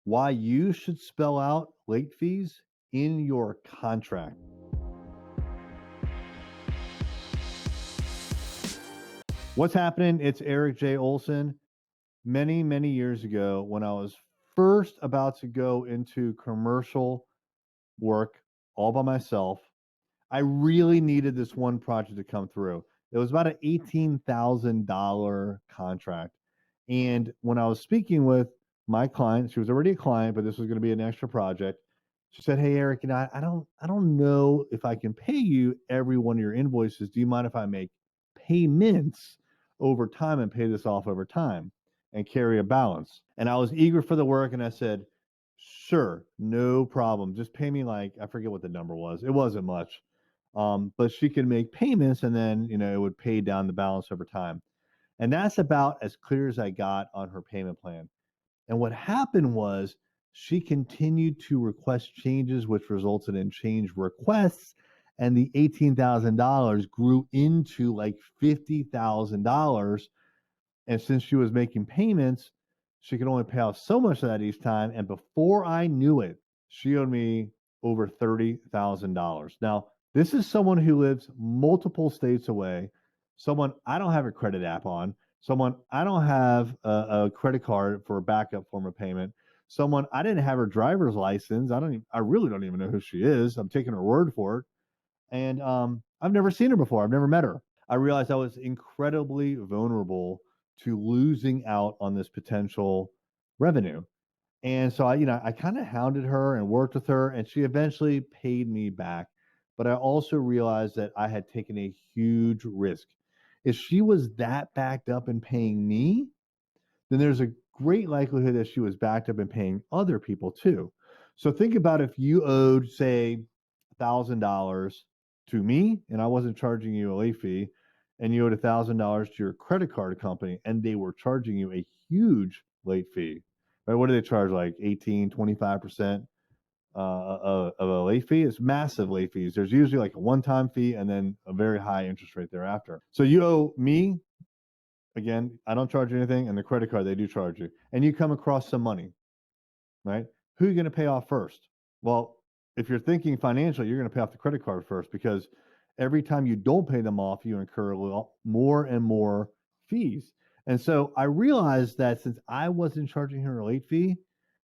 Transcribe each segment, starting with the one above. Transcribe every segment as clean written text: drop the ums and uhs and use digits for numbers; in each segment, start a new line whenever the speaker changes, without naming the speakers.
Why you should spell out late fees in your contract. What's happening? It's Erik J. Olson. Many, many years ago, when I was first about to go into commercial work all by myself, I really needed this one project to come through. It was about an $18,000 contract. And when I was speaking with my client, she was already a client, but this was going to be an extra project. She said, "Hey, Erik, I don't know if I can pay you every one of your invoices. Do you mind if I make payments over time and pay this off over time and carry a balance?" And I was eager for the work, and I said, "Sure, no problem. Just pay me like I forget what the number was. It wasn't much, but she could make payments, and then it would pay down the balance over time." And that's about as clear as I got on her payment plan. And what happened was she continued to request changes, which resulted in change requests. And the $18,000 grew into like $50,000. And since she was making payments, she could only pay off so much of that each time. And before I knew it, she owed me over $30,000. Now, this is someone who lives multiple states away, someone I don't have a credit app on, someone I don't have a credit card for a backup form of payment, someone I didn't have her driver's license. I really don't even know who she is. I'm taking her word for it. And I've never seen her before. I've never met her. I realized I was incredibly vulnerable to losing out on this potential revenue. And so I kind of hounded her and worked with her, and she eventually paid me back. But I also realized that I had taken a huge risk. If she was that backed up in paying me, then there's a great likelihood that she was backed up in paying other people too. So think about if you owed, say, $1,000 to me and I wasn't charging you a late fee, and you owed $1,000 to your credit card company and they were charging you a huge late fee. Right? What do they charge? Like 18, 25% of a late fee? It's massive late fees. There's usually like a one-time fee and then a very high interest rate thereafter. So you owe me, again, I don't charge you anything, and the credit card, they do charge you. And you come across some money, right? Who are you going to pay off first? Well, if you're thinking financially, you're going to pay off the credit card first, because every time you don't pay them off, you incur a little more and more fees. And so I realized that since I wasn't charging her a late fee,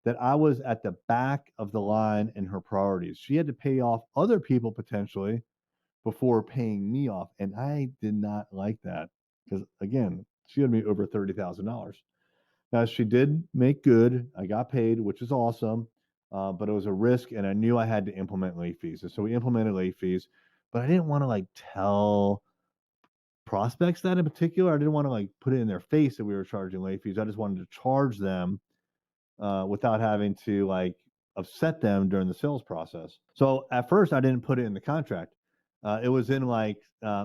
that I was at the back of the line in her priorities. She had to pay off other people potentially before paying me off. And I did not like that because, again, she owed me over $30,000. Now, she did make good. I got paid, which is awesome. But it was a risk, and I knew I had to implement late fees. And so we implemented late fees, but I didn't want to like tell prospects that in particular. I didn't want to like put it in their face that we were charging late fees. I just wanted to charge them without having to like upset them during the sales process. So at first, I didn't put it in the contract. It was in like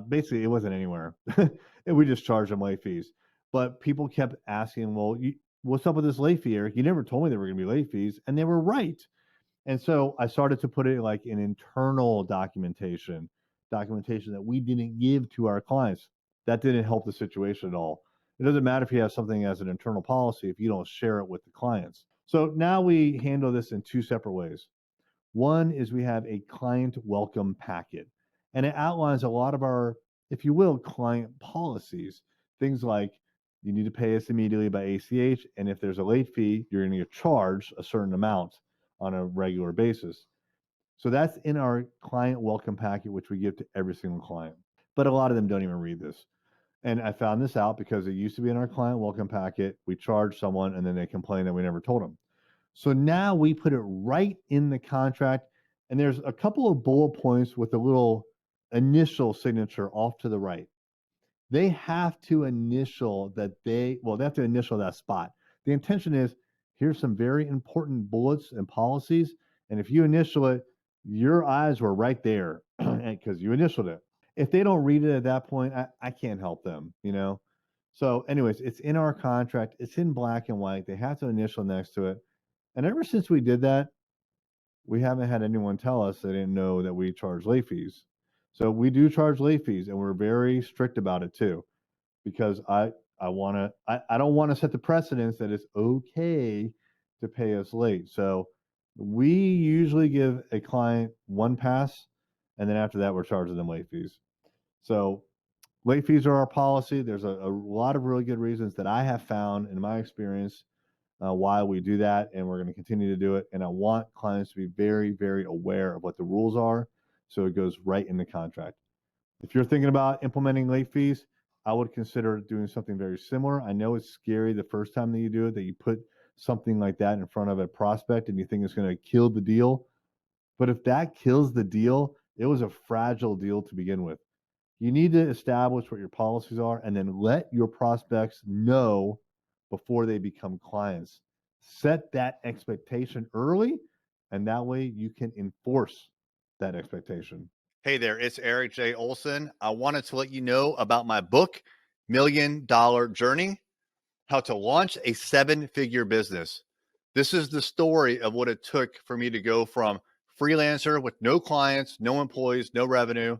basically it wasn't anywhere. And we just charged them late fees. But people kept asking, "Well, what's up with this late fee, Erik? You never told me there were going to be late fees," and they were right. And so I started to put it like in internal documentation that we didn't give to our clients. That didn't help the situation at all. It doesn't matter if you have something as an internal policy if you don't share it with the clients. So now we handle this in two separate ways. One is we have a client welcome packet, and it outlines a lot of our, if you will, client policies. Things like you need to pay us immediately by ACH, and if there's a late fee, you're going to get charged a certain amount on a regular basis. So that's in our client welcome packet, which we give to every single client. But a lot of them don't even read this. And I found this out because it used to be in our client welcome packet. We charged someone and then they complained that we never told them. So now we put it right in the contract. And there's a couple of bullet points with a little initial signature off to the right. They have to initial that they have to initial that spot. The intention is, here's some very important bullets and policies. And if you initial it, your eyes were right there because you initialed it. If they don't read it at that point, I can't help them. So, anyways, it's in our contract. It's in black and white. They have to initial next to it. And ever since we did that, we haven't had anyone tell us they didn't know that we charge late fees. So we do charge late fees, and we're very strict about it too, because I don't want to set the precedence that it's okay to pay us late. So we usually give a client one pass, and then after that, we're charging them late fees. So late fees are our policy. There's a lot of really good reasons that I have found in my experience why we do that, and we're going to continue to do it. And I want clients to be very, very aware of what the rules are, so it goes right in the contract. If you're thinking about implementing late fees, I would consider doing something very similar. I know it's scary the first time that you do it, that you put something like that in front of a prospect and you think it's going to kill the deal. But if that kills the deal, it was a fragile deal to begin with. You need to establish what your policies are and then let your prospects know before they become clients. Set that expectation early, and that way you can enforce that expectation.
Hey there, it's Erik J. Olson. I wanted to let you know about my book, $1,000,000 Journey: How to Launch a Seven-Figure Business. This is the story of what it took for me to go from freelancer with no clients, no employees, no revenue,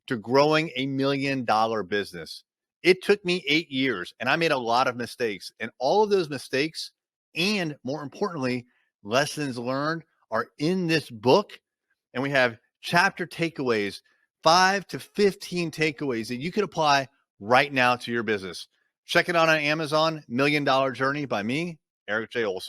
to growing a $1,000,000 business. It took me 8 years, and I made a lot of mistakes. And all of those mistakes, and more importantly, lessons learned, are in this book. And we have chapter takeaways, 5 to 15 takeaways that you can apply right now to your business. Check it out on Amazon, $1,000,000 Journey by me, Erik J. Olson.